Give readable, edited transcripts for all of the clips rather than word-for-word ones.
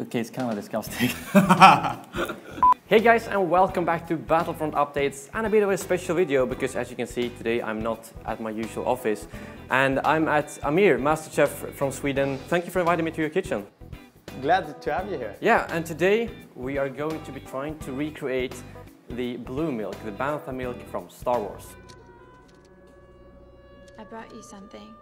Okay, it's kind of disgusting. Hey guys, and welcome back to Battlefront Updates and a bit of a special video because as you can see today I'm not at my usual office and I'm at Amir, Masterchef from Sweden. Thank you for inviting me to your kitchen. Glad to have you here. Yeah, and today we are going to be trying to recreate the blue milk, the Bantha milk from Star Wars. I brought you something.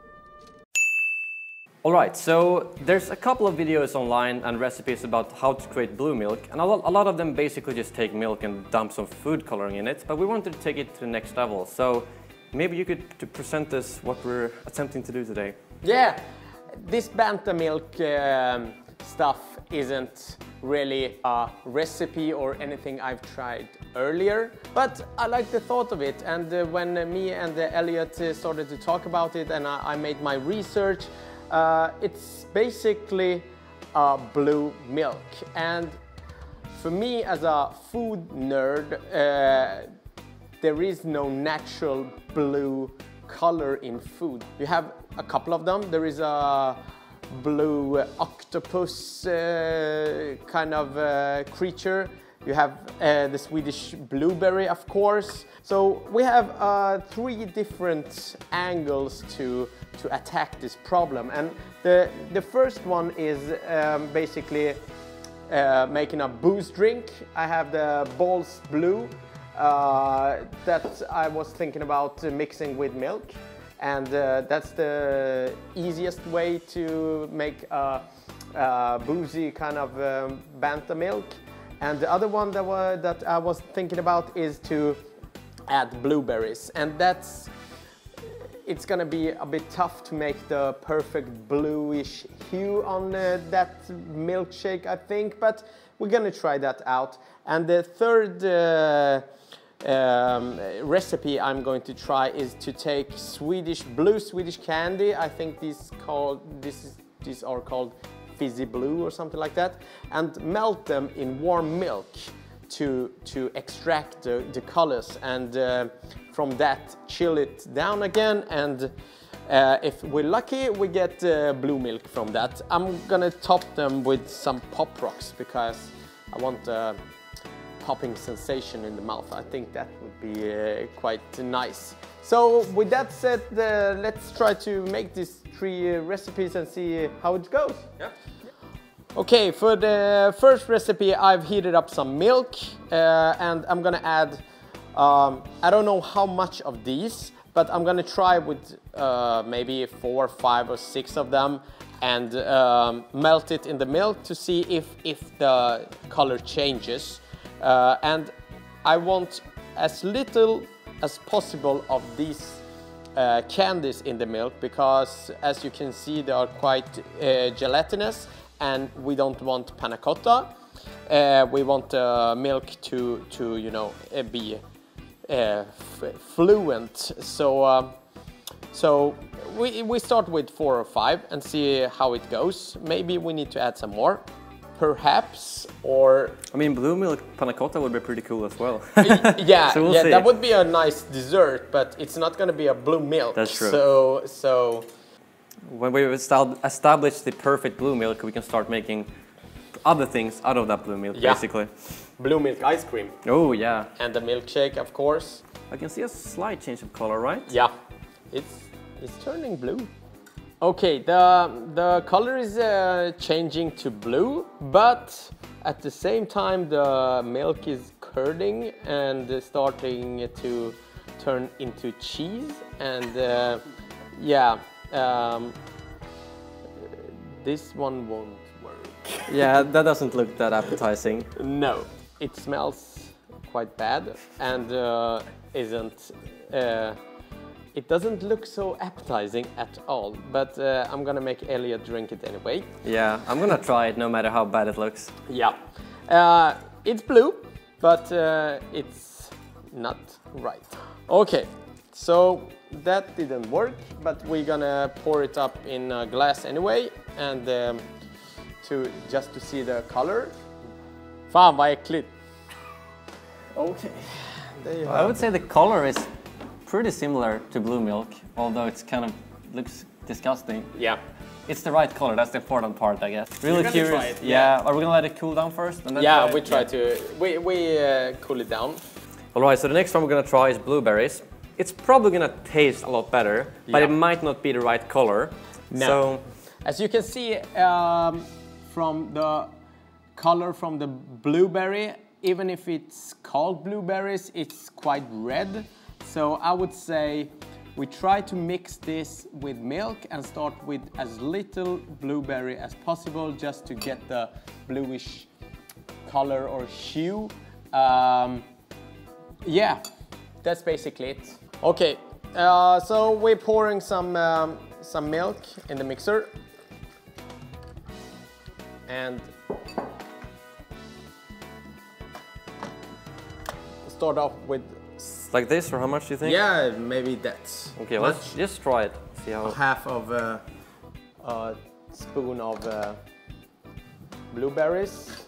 Alright, so there's a couple of videos online and recipes about how to create blue milk, and a lot of them basically just take milk and dump some food coloring in it, but we wanted to take it to the next level. So maybe you could present us what we're attempting to do today. Yeah, this Bantha milk stuff isn't really a recipe or anything I've tried earlier, but I like the thought of it, and when me and Elliot started to talk about it and I made my research, it's basically blue milk, and for me as a food nerd, there is no natural blue color in food. You have a couple of them. There is a blue octopus kind of creature. You have the Swedish blueberry, of course. So we have 3 different angles to attack this problem. And the first one is basically making a booze drink. I have the Balls Blue that I was thinking about mixing with milk. And that's the easiest way to make a boozy kind of Bantha milk. And the other one that I was thinking about is to add blueberries, and it's gonna be a bit tough to make the perfect bluish hue on that milkshake, I think, but we're gonna try that out. And the third recipe I'm going to try is to take blue Swedish candy. I think these are called fizzy blue or something like that, and melt them in warm milk to extract the colors, and from that chill it down again, and if we're lucky we get blue milk from that. I'm gonna top them with some Pop Rocks because I want a popping sensation in the mouth. I think that would be quite nice. So with that said, let's try to make these 3 recipes and see how it goes. Yeah. Okay, for the first recipe I've heated up some milk and I'm gonna add, I don't know how much of these, but I'm gonna try with maybe 4, 5 or 6 of them and melt it in the milk to see if the color changes. And I want as little as possible of these candies in the milk because as you can see they are quite gelatinous, and we don't want panna cotta. We want milk to you know be fluent. So we start with 4 or 5 and see how it goes. Maybe we need to add some more, perhaps, or I mean, blue milk panna cotta would be pretty cool as well. Yeah, so we'll yeah, see. that would be a nice dessert, but it's not going to be a blue milk. That's true. So when we've established the perfect blue milk, we can start making other things out of that blue milk, yeah. basically. Blue milk ice cream. Oh, yeah. And the milkshake, of course. I can see a slight change of color, right? Yeah, it's turning blue. Okay, the color is changing to blue, but at the same time the milk is curdling and starting to turn into cheese, and yeah. This one won't work. Yeah, that doesn't look that appetizing. No, it smells quite bad and it doesn't look so appetizing at all, but I'm gonna make Elliot drink it anyway. Yeah, I'm gonna try it no matter how bad it looks. Yeah, it's blue, but it's not right. Okay, so that didn't work, but we're gonna pour it up in a glass anyway, and just to see the color. Fan vad äckligt. Okay. I would say the color is pretty similar to blue milk, although it's kind of looks disgusting. Yeah. it's the right color. That's the important part, I guess. Really We're gonna curious. try it, yeah. Are we gonna let it cool down first? And then Yeah, try it? we cool it down. All right, so the next one we're gonna try is blueberries. It's probably gonna taste a lot better, but it might not be the right color. No. So, as you can see from the color from the blueberry, even if it's called blueberries, it's quite red. So I would say we try to mix this with milk and start with as little blueberry as possible just to get the bluish color or hue. Yeah, that's basically it. Okay, so we're pouring some milk in the mixer. And start off with... like this, or how much do you think? Yeah, maybe that's... Okay, let's just try it. See how... half of a spoon of blueberries.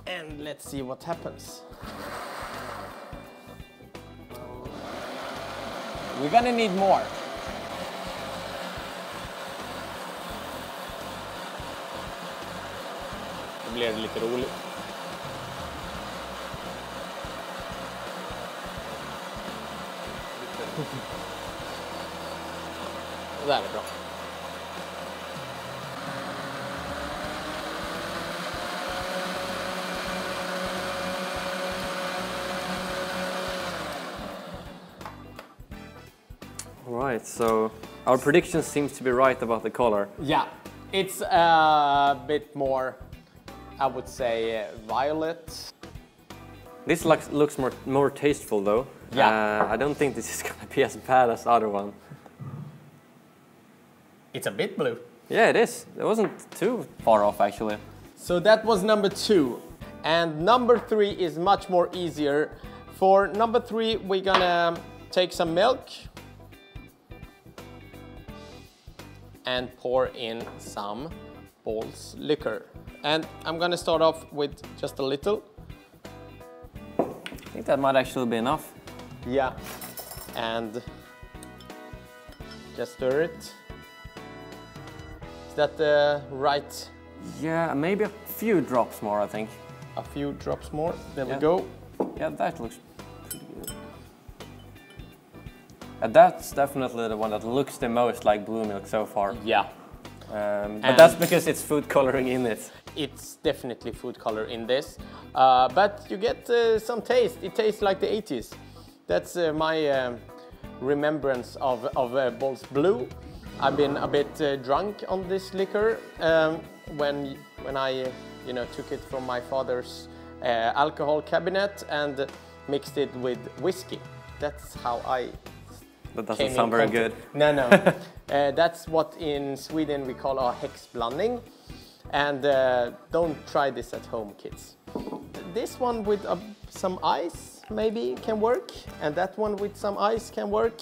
And let's see what happens. We're gonna need more. Det blir lite roligt. Det där är bra. Alright, so our prediction seems to be right about the color. Yeah, it's a bit more, I would say, violet. This looks more tasteful though. Yeah. I don't think this is gonna be as bad as the other one. It's a bit blue. Yeah, it is. It wasn't too far off actually. So that was number 2. And number 3 is much more easier. For number 3, we're gonna take some milk and pour in some Ball's liquor. And I'm gonna start off with just a little. I think that might actually be enough. Yeah, and just stir it. Is that the right? Yeah, maybe a few drops more, I think. A few drops more. There we Yeah. go. Yeah, that looks pretty good. And that's definitely the one that looks the most like blue milk so far. Yeah. But that's because it's food coloring in it. It's definitely food color in this. But you get some taste. It tastes like the 80s. That's my remembrance of Ball's Blue. I've been a bit drunk on this liquor when I took it from my father's alcohol cabinet and mixed it with whiskey. That's how I That doesn't sound very good. No. That's what in Sweden we call a häxblandning. And don't try this at home, kids. This one with some ice maybe can work. And that one with some ice can work.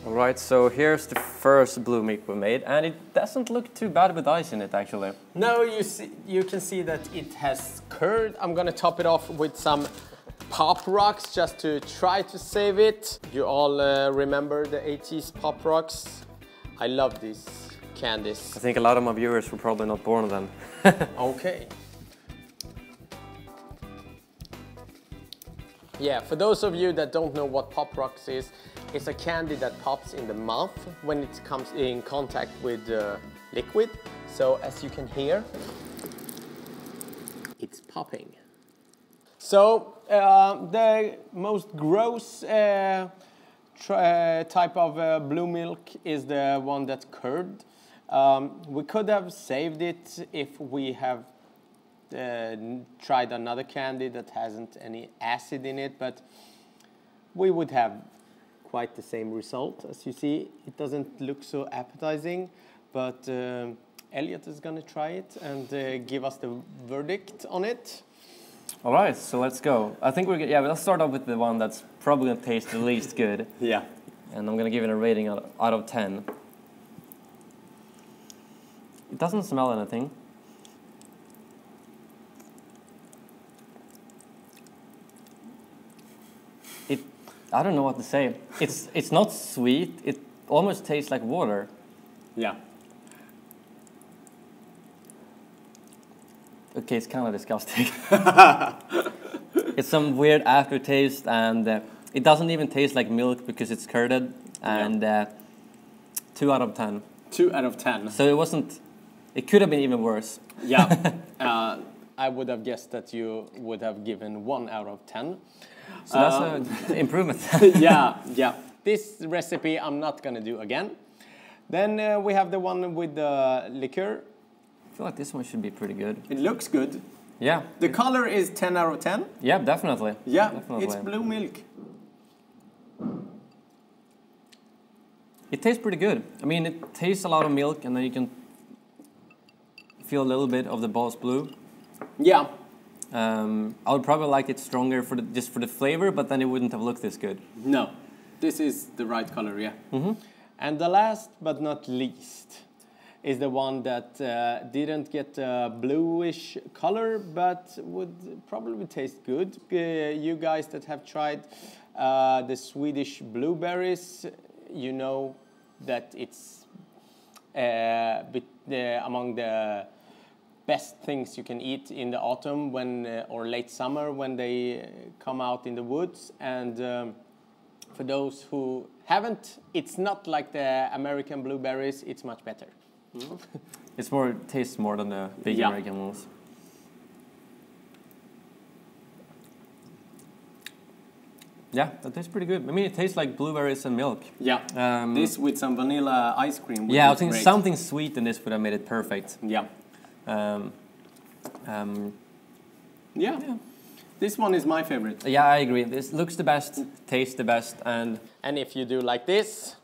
Alright, so here's the first blue milk we made, and it doesn't look too bad with ice in it actually. No, you can see that it has curd. I'm gonna top it off with some Pop Rocks just to try to save it. You all remember the 80s Pop Rocks? I love these candies. I think a lot of my viewers were probably not born then. Okay. Yeah, for those of you that don't know what Pop Rocks is, it's a candy that pops in the mouth when it comes in contact with liquid. So as you can hear, it's popping. So the most gross type of blue milk is the one that's curd. We could have saved it if we have tried another candy that hasn't any acid in it, but we would have quite the same result. As you see, it doesn't look so appetizing, but Elliot is gonna try it and give us the verdict on it. All right, so let's go. I think let's start off with the one that's probably gonna taste the least good. Yeah. And I'm gonna give it a rating out of 10. It doesn't smell anything. I don't know what to say. It's not sweet. It almost tastes like water. Yeah. Okay, it's kind of disgusting. It's some weird aftertaste, and it doesn't even taste like milk because it's curded. And 2 out of 10. 2 out of 10. So it wasn't. It could have been even worse. Yeah. I would have guessed that you would have given 1 out of 10. So that's an improvement. Yeah. This recipe I'm not gonna do again. Then we have the one with the liqueur. I feel like this one should be pretty good. It looks good. Yeah. The color is 10 out of 10. Yeah, definitely. Yeah, definitely. It's blue milk. It tastes pretty good. I mean, it tastes a lot of milk, and then you can feel a little bit of the Boss Blue. Yeah. I would probably like it stronger just for the flavor, but then it wouldn't have looked this good. No, this is the right color, yeah. And the last but not least is the one that didn't get a bluish color, but would probably taste good. You guys that have tried the Swedish blueberries, you know that it's among the best things you can eat in the autumn or late summer when they come out in the woods. And for those who haven't, it's not like the American blueberries, it's much better. It tastes more than the big American ones. Yeah, that tastes pretty good. I mean, it tastes like blueberries and milk. Yeah. This with some vanilla ice cream. Yeah, I think something sweet in this would have made it perfect. Yeah. Yeah. This one is my favorite. Yeah, I agree. This looks the best, tastes the best, and if you do like this,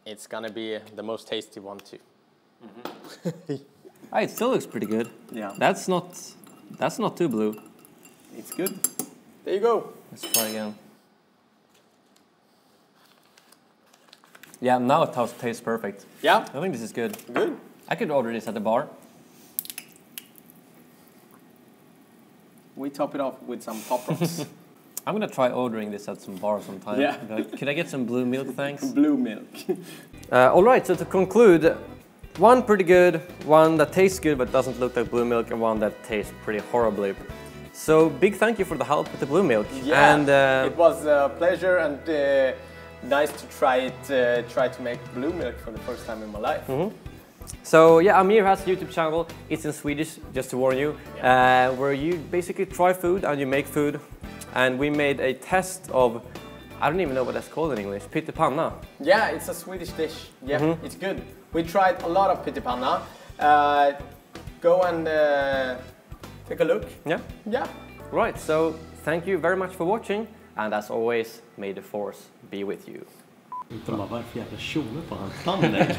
it's gonna be the most tasty one too. It still looks pretty good. Yeah. That's not too blue. It's good. There you go. Let's try again. Yeah, now it tastes perfect. Yeah. I think this is good. Good. I could order this at the bar. We top it off with some Pop Rocks. I'm gonna try ordering this at some bar sometime. Yeah. Like, could I get some blue milk, thanks? Blue milk. All right, so to conclude, one pretty good, one that tastes good but doesn't look like blue milk, and one that tastes pretty horribly. So big thank you for the help with the blue milk. Yeah, and it was a pleasure and nice to try to make blue milk for the first time in my life. So yeah, Amir has a YouTube channel. It's in Swedish, just to warn you, where you basically try food and you make food. And we made a test of, I don't even know what that's called in English, pyttipanna. Yeah, it's a Swedish dish. Yeah, it's good. We tried a lot of pyttipanna. Go and take a look. Yeah. Right, so thank you very much for watching. And as always, may the force be with you. Varför jävla kjole på hans thumbnail?